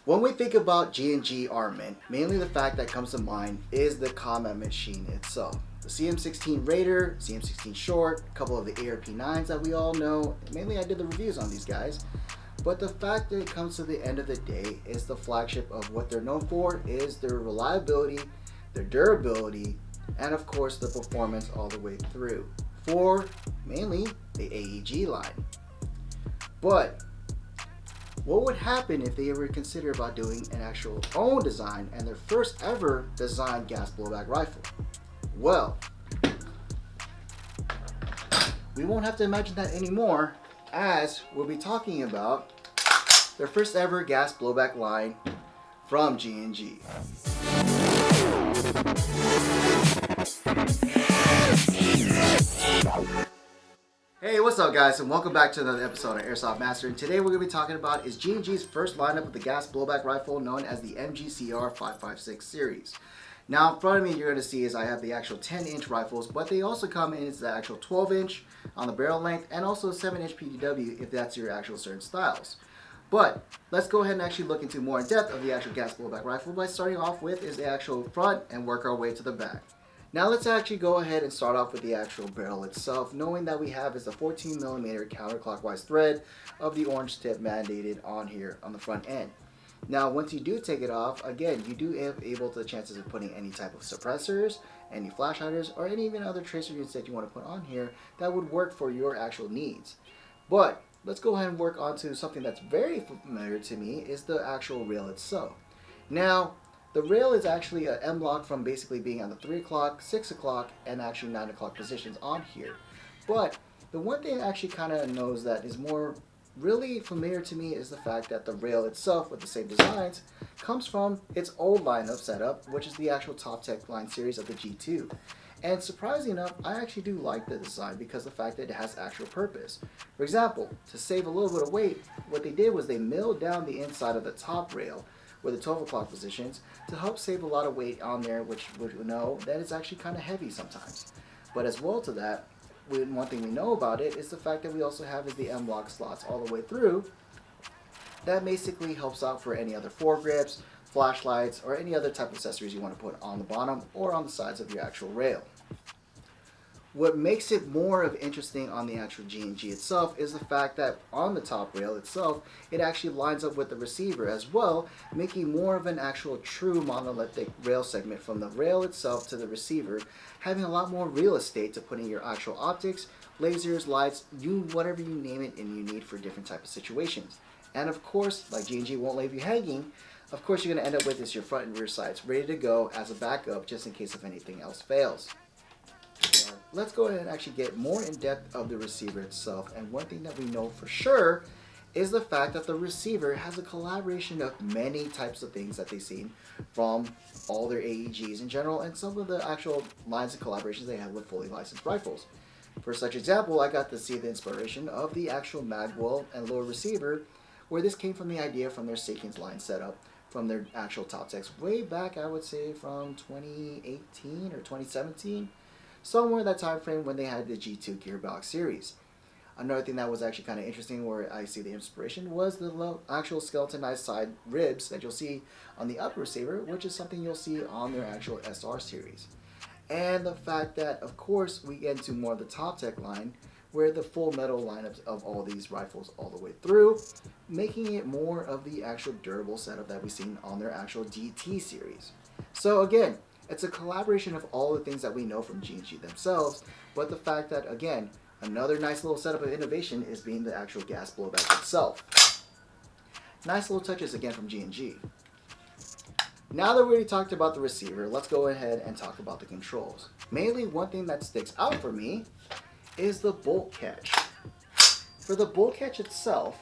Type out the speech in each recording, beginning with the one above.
When we think about G&G Armament, mainly the fact that comes to mind is the combat machine itself. The CM16 Raider, CM16 Short, a couple of the ARP9s that we all know. Mainly I did the reviews on these guys. But the fact that it comes to the end of the day is the flagship of what they're known for is their reliability, their durability, and of course the performance all the way through for mainly the AEG line. But what would happen if they ever consider about doing an actual own design and their first ever designed gas blowback rifle? Well, we won't have to imagine that anymore, as we'll be talking about their first ever gas blowback line from G&G. Hey, what's up guys, and welcome back to another episode of Airsoft Master. And today we're going to be talking about is G&G's first lineup of the gas blowback rifle known as the MGCR 5.56 series. Now in front of me you're going to see is I have the actual 10-inch rifles, but they also come in as the actual 12-inch on the barrel length and also 7-inch PDW if that's your actual certain styles. But let's go ahead and actually look into more in depth of the actual gas blowback rifle by starting off with is the actual front and work our way to the back. Now let's actually go ahead and start off with the actual barrel itself, knowing that we have is the 14mm counterclockwise thread of the orange tip mandated on here on the front end. Now once you do take it off, again you do have able to the chances of putting any type of suppressors, any flash hiders, or any even other tracer units that you want to put on here that would work for your actual needs. But let's go ahead and work on to something that's very familiar to me is the actual rail itself. Now the rail is actually an M-lock from basically being on the 3 o'clock, 6 o'clock, and actually 9 o'clock positions on here. But the one thing I actually kind of knows that is more really familiar to me is the fact that the rail itself with the same designs comes from its old lineup setup, which is the actual Toptech line series of the G2. And surprisingly enough, I actually do like the design because of the fact that it has actual purpose. For example, to save a little bit of weight, what they did was they milled down the inside of the top rail with the 12 o'clock positions to help save a lot of weight on there, which we know that it's actually kind of heavy sometimes. But as well to that, one thing we know about it is the fact that we also have is the M-lock slots all the way through. That basically helps out for any other foregrips, flashlights, or any other type of accessories you want to put on the bottom or on the sides of your actual rail. What makes it more of interesting on the actual G&G itself is the fact that on the top rail itself, it actually lines up with the receiver as well, making more of an actual true monolithic rail segment from the rail itself to the receiver, having a lot more real estate to put in your actual optics, lasers, lights, whatever you name it and you need for different type of situations. And of course, like G&G won't leave you hanging, of course you're going to end up with is your front and rear sights ready to go as a backup just in case if anything else fails. Let's go ahead and actually get more in depth of the receiver itself. And one thing that we know for sure is the fact that the receiver has a collaboration of many types of things that they've seen from all their AEGs in general and some of the actual lines of collaborations they have with fully licensed rifles. For such example, I got to see the inspiration of the actual magwell and lower receiver, where this came from the idea from their Sapiens line setup from their actual Toptechs way back, I would say from 2018 or 2017. Somewhere in that time frame when they had the G2 gearbox series. Another thing that was actually kind of interesting where I see the inspiration was the actual skeletonized side ribs that you'll see on the upper receiver, which is something you'll see on their actual SR series. And the fact that, of course, we get into more of the Toptech line where the full metal lineups of all these rifles all the way through, making it more of the actual durable setup that we've seen on their actual DT series. So again, it's a collaboration of all the things that we know from G&G themselves, but the fact that, again, another nice little setup of innovation is being the actual gas blowback itself. Nice little touches again from G&G. Now that we already talked about the receiver, let's go ahead and talk about the controls. Mainly one thing that sticks out for me is the bolt catch. For the bolt catch itself,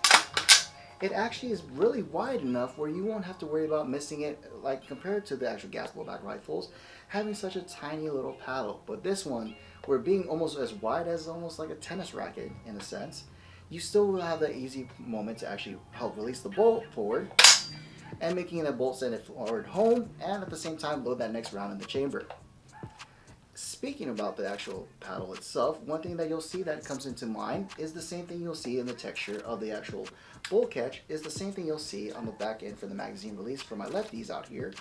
it actually is really wide enough where you won't have to worry about missing it, like compared to the actual gas blowback rifles having such a tiny little paddle. But this one, where being almost as wide as almost like a tennis racket in a sense, you still will have that easy moment to actually help release the bolt forward and making that bolt send it forward home and at the same time load that next round in the chamber. speaking about the actual paddle itself, one thing that you'll see that comes into mind is the same thing you'll see in the texture of the actual bowl catch, is the same thing you'll see on the back end for the magazine release for my lefties out here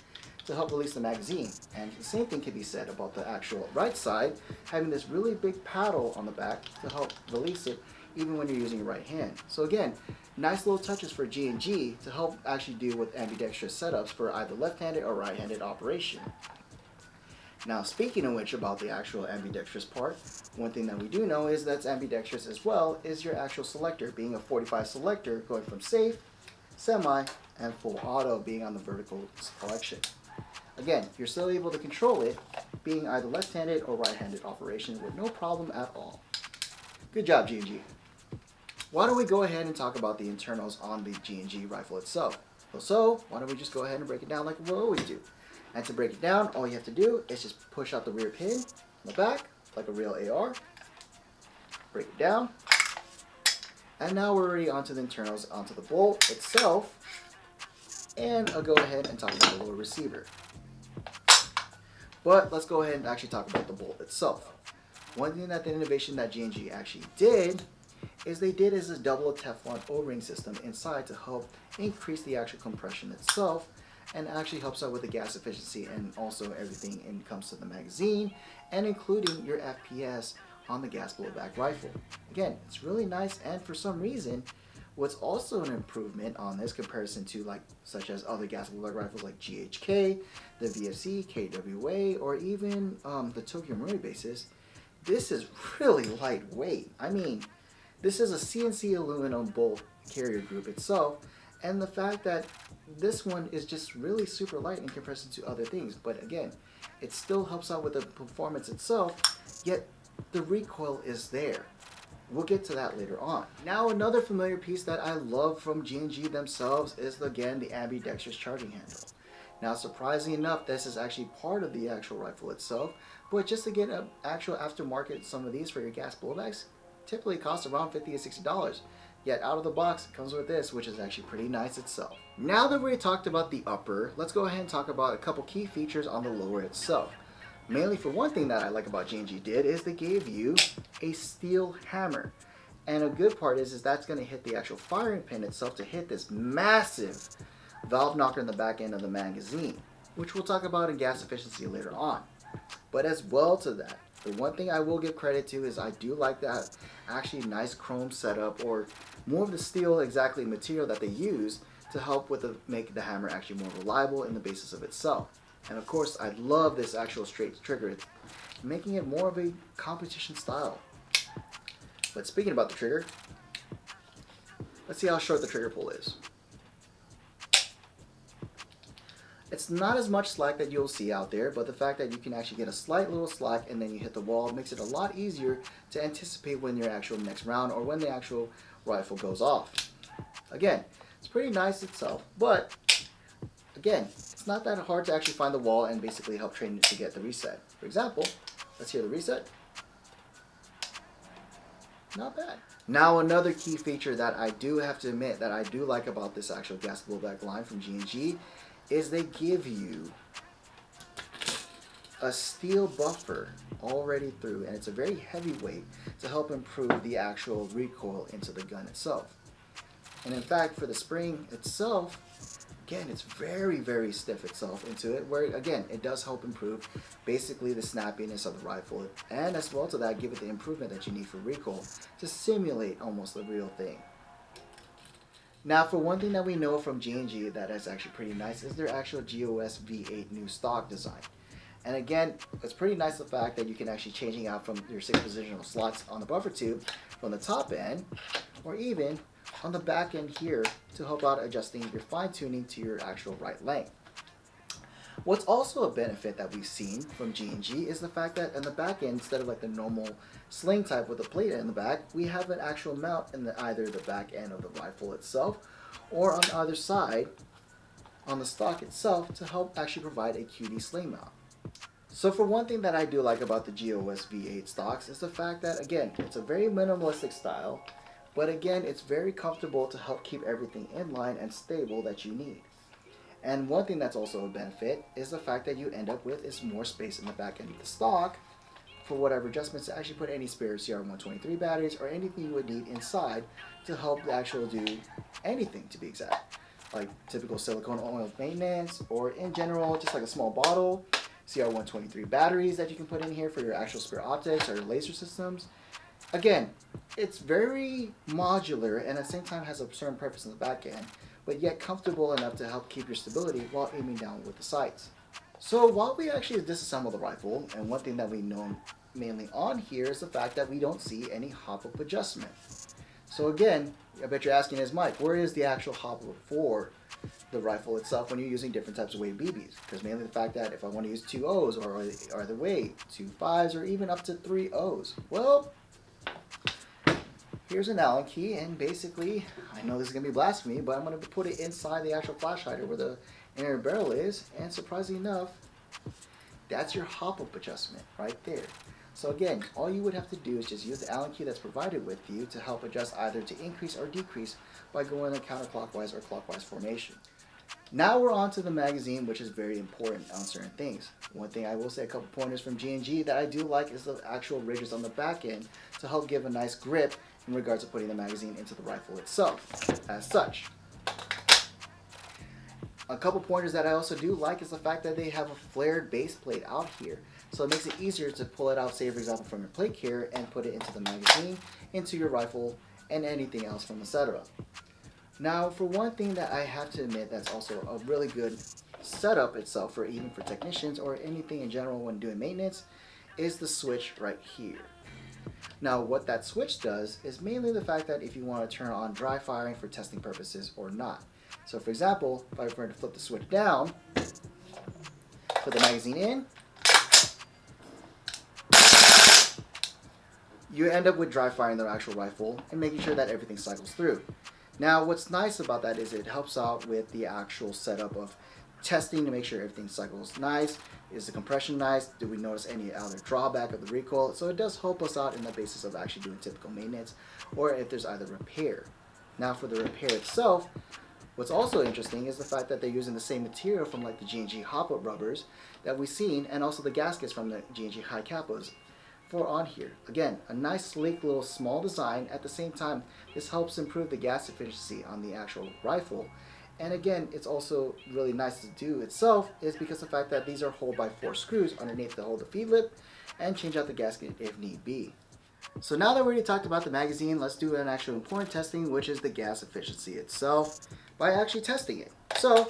to help release the magazine. And the same thing can be said about the actual right side, having this really big paddle on the back to help release it even when you're using your right hand. So again, nice little touches for G&G to help actually deal with ambidextrous setups for either left-handed or right-handed operation. Now, speaking of which about the actual ambidextrous part, one thing that we do know is that's ambidextrous as well is your actual selector, being a 45 selector going from safe, semi, and full auto being on the vertical selection. Again, you're still able to control it being either left-handed or right-handed operation with no problem at all. Good job, G&G. Why don't we go ahead and talk about the internals on the G&G rifle itself? So, why don't we just go ahead and break it down like we always do. And to break it down, all you have to do is just push out the rear pin on the back, like a real AR. Break it down. And now we're already onto the internals, onto the bolt itself. And I'll go ahead and talk about the lower receiver. But let's go ahead and actually talk about the bolt itself. One thing that the innovation that G&G actually did is they did is a double Teflon O-ring system inside to help increase the actual compression itself, and actually helps out with the gas efficiency and also everything when it comes to the magazine and including your FPS on the gas blowback rifle. Again, it's really nice, and for some reason what's also an improvement on this comparison to like such as other gas blowback rifles like GHK, the VFC, KWA, or even the Tokyo Marui bases, this is really lightweight. I mean, this is a CNC aluminum bolt carrier group itself, and the fact that this one is just really super light in comparison to other things, but again, it still helps out with the performance itself, yet the recoil is there. We'll get to that later on. Now, another familiar piece that I love from G&G themselves is, again, the ambidextrous charging handle. Now, surprisingly enough, this is actually part of the actual rifle itself, but just to get an actual aftermarket, some of these for your gas blowbacks typically cost around $50 to $60. Yet out of the box, it comes with this, which is actually pretty nice itself. Now that we talked about the upper, let's go ahead and talk about a couple key features on the lower itself. Mainly for one thing that I like about G&G did is they gave you a steel hammer. And a good part is that's going to hit the actual firing pin itself to hit this massive valve knocker in the back end of the magazine, which we'll talk about in gas efficiency later on. But as well to that, the one thing I will give credit to is I do like that actually nice chrome setup, or more of the steel exactly material that they use to help with make the hammer actually more reliable in the basis of itself. And of course, I love this actual straight trigger, making it more of a competition style. But speaking about the trigger, let's see how short the trigger pull is. It's not as much slack that you'll see out there, but the fact that you can actually get a slight little slack and then you hit the wall makes it a lot easier to anticipate when your actual next round or when the actual rifle goes off. Again, it's pretty nice itself, but again, it's not that hard to actually find the wall and basically help train it to get the reset. For example, let's hear the reset. Not bad. Now, another key feature that I do have to admit that I do like about this actual gas blowback line from G&G is they give you a steel buffer already through, and it's a very heavy weight to help improve the actual recoil into the gun itself. And in fact, for the spring itself, again, it's very, very stiff itself into it, where again, it does help improve basically the snappiness of the rifle, and as well to that, give it the improvement that you need for recoil to simulate almost the real thing. Now, for one thing that we know from G&G that is actually pretty nice is their actual GOS V8 new stock design. And again, it's pretty nice the fact that you can actually changing out from your 6 positional slots on the buffer tube from the top end, or even on the back end here to help out adjusting your fine tuning to your actual right length. What's also a benefit that we've seen from G&G is the fact that in the back end, instead of like the normal sling type with a plate in the back, we have an actual mount in either the back end of the rifle itself or on the other side on the stock itself to help actually provide a QD sling mount. So for one thing that I do like about the GOS V8 stocks is the fact that, again, it's a very minimalistic style, but again, it's very comfortable to help keep everything in line and stable that you need. And one thing that's also a benefit is the fact that you end up with is more space in the back end of the stock for whatever adjustments to actually put any spare CR123 batteries or anything you would need inside to help the actual do anything, to be exact, like typical silicone oil maintenance, or in general just like a small bottle, CR123 batteries that you can put in here for your actual spare optics or your laser systems. Again, it's very modular and at the same time has a certain purpose in the back end, but yet comfortable enough to help keep your stability while aiming down with the sights. So while we actually disassemble the rifle, and one thing that we know mainly on here is the fact that we don't see any hop-up adjustment. So again, I bet you're asking is, Mike, where is the actual hop-up for the rifle itself when you're using different types of weight BBs? Because mainly the fact that if I want to use 2 O's or either way, 2 5s or even up to 3 O's. Well, here's an Allen key, and basically, I know this is going to be blasphemy, but I'm going to put it inside the actual flash hider where the inner barrel is, and surprisingly enough, that's your hop-up adjustment right there. So again, all you would have to do is just use the Allen key that's provided with you to help adjust either to increase or decrease by going in a counterclockwise or clockwise formation. Now we're on to the magazine, which is very important on certain things. One thing I will say, a couple pointers from G&G that I do like is the actual ridges on the back end to help give a nice grip in regards to putting the magazine into the rifle itself as such. A couple pointers that I also do like is the fact that they have a flared base plate out here. So it makes it easier to pull it out, say for example from your plate carrier, and put it into the magazine, into your rifle, and anything else from the setup. Now for one thing that I have to admit that's also a really good setup itself for even for technicians or anything in general when doing maintenance is the switch right here. Now what that switch does is mainly the fact that if you want to turn on dry firing for testing purposes or not. So for example, if I were to flip the switch down, put the magazine in, you end up with dry firing the actual rifle and making sure that everything cycles through. Now what's nice about that is it helps out with the actual setup of testing to make sure everything cycles nice. Is the compression nice? Do we notice any other drawback of the recoil? So it does help us out in the basis of actually doing typical maintenance or if there's either repair. Now for the repair itself, what's also interesting is the fact that they're using the same material from like the G&G hop-up rubbers that we've seen, and also the gaskets from the G&G high capos for on here. Again, a nice sleek little small design. At the same time, this helps improve the gas efficiency on the actual rifle. And again, it's also really nice to do itself is because of the fact that these are hold by 4 screws underneath to hold the feed lip and change out the gasket if need be. So now that we already talked about the magazine, let's do an actual important testing, which is the gas efficiency itself by actually testing it. So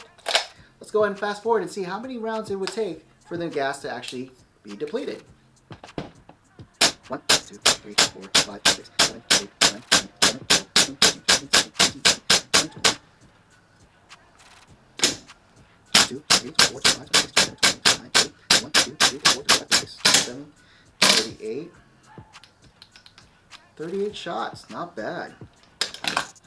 let's go ahead and fast forward and see how many rounds it would take for the gas to actually be depleted. 1, 2, 3, 4, 5, 6, 7, 8, 9, 10, 11, 12, 13, 14, 15, 16, 17, 18, 20. 2, 3, 4, 5, 6, 7, 8, 9, 10, 1, 2, 3, 4, 5, 6, 7, 38. 38 shots, not bad.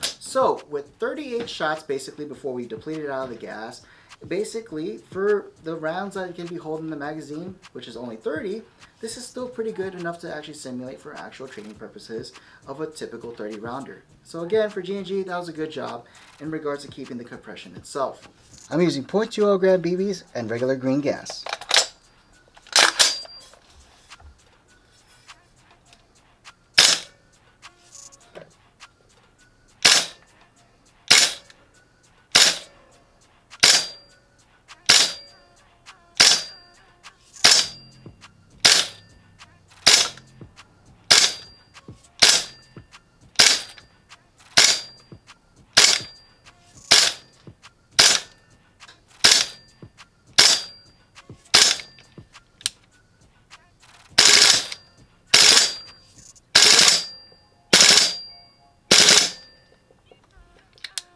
So with 38 shots basically before we deplete it out of the gas, basically for the rounds that it can be holding the magazine, which is only 30, this is still pretty good enough to actually simulate for actual training purposes of a typical 30 rounder. So again, for G&G, that was a good job in regards to keeping the compression itself. I'm using .20 gram BBs and regular green gas.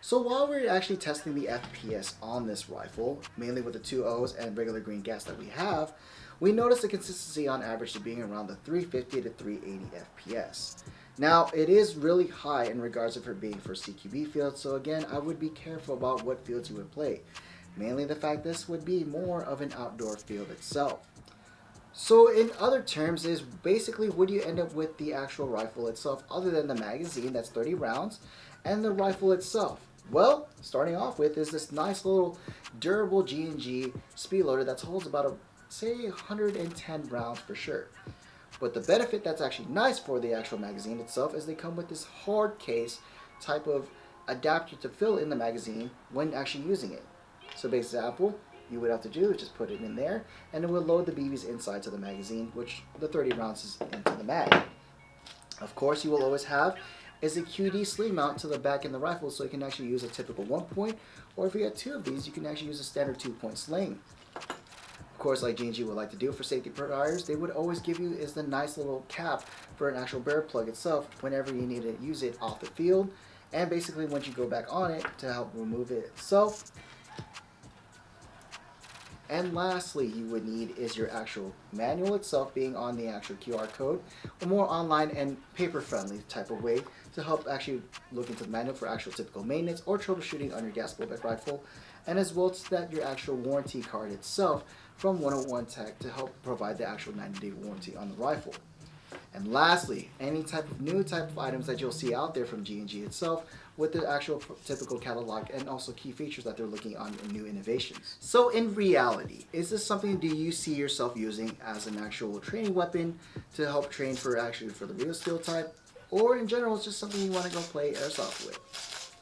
So while we're actually testing the FPS on this rifle, mainly with the 2 O's and regular green gas that we have, we notice the consistency on average to being around the 350 to 380 FPS. Now it is really high in regards of it being for CQB fields, so again I would be careful about what fields you would play. Mainly the fact this would be more of an outdoor field itself. So in other terms is basically would you end up with the actual rifle itself other than the magazine that's 30 rounds and the rifle itself? Well, starting off with is this nice little durable G&G speed loader that holds about say 110 rounds for sure. But the benefit that's actually nice for the actual magazine itself is they come with this hard case type of adapter to fill in the magazine when actually using it. So, for example, you would have to do is just put it in there, and it will load the BBs inside to the magazine, which the 30 rounds is into the mag. Of course, you will always have is a QD sling mount to the back in the rifle, so you can actually use a typical 1-point, or if you get 2 of these, you can actually use a standard 2-point sling. Of course, like G&G would like to do for safety providers, they would always give you is the nice little cap for an actual barrel plug itself whenever you need to use it off the field, and basically once you go back on it to help remove it itself. And lastly, you would need is your actual manual itself being on the actual QR code, or more online and paper-friendly type of way to help actually look into the manual for actual typical maintenance or troubleshooting on your gas blowback rifle, and as well as that your actual warranty card itself from 101 Tech to help provide the actual 90-day warranty on the rifle. And lastly, any type of new type of items that you'll see out there from G&G itself with the actual typical catalog and also key features that they're looking on in new innovations. So in reality, is this something do you see yourself using as an actual training weapon to help train for the real steel type, or in general it's just something you want to go play airsoft with?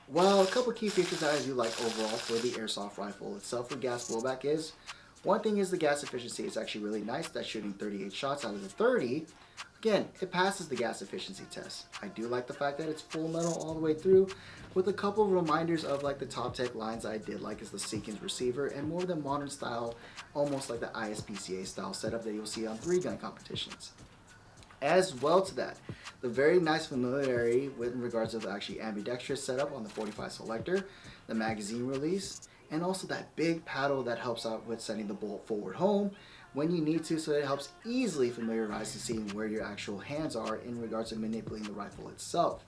Well, a couple key features that I do like overall for the airsoft rifle itself for gas blowback is, one thing is the gas efficiency is actually really nice. That's shooting 38 shots out of the 30. Again, it passes the gas efficiency test. I do like the fact that it's full metal all the way through, with a couple of reminders of like the Toptech lines I did like is the sequence receiver and more of the modern style, almost like the ISPCA style setup that you'll see on 3-gun competitions. As well to that, the very nice familiarity with regards to the actually ambidextrous setup on the 45 selector, the magazine release, and also that big paddle that helps out with sending the bolt forward home when you need to, so it helps easily familiarize to seeing where your actual hands are in regards to manipulating the rifle itself.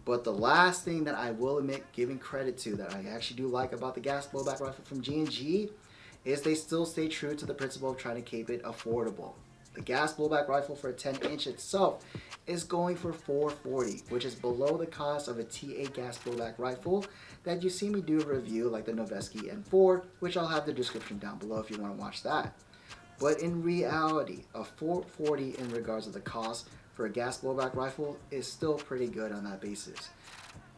But the last thing that I will admit giving credit to that I actually do like about the gas blowback rifle from G&G is they still stay true to the principle of trying to keep it affordable. The gas blowback rifle for a 10-inch itself is going for $440, which is below the cost of a TA gas blowback rifle that you see me do a review like the Noveski N4, which I'll have the description down below if you want to watch that. But in reality, a $440 in regards to the cost for a gas blowback rifle is still pretty good on that basis.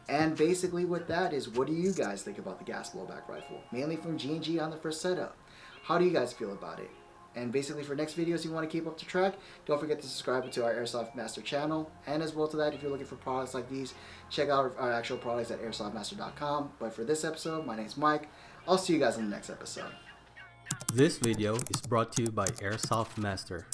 And basically with that is, what do you guys think about the gas blowback rifle? Mainly from G&G on the first setup. How do you guys feel about it? And basically for next videos you want to keep up to track, don't forget to subscribe to our Airsoft Master channel. And as well to that, if you're looking for products like these, check out our actual products at airsoftmaster.com. But for this episode, my name's Mike. I'll see you guys in the next episode. This video is brought to you by Airsoft Master.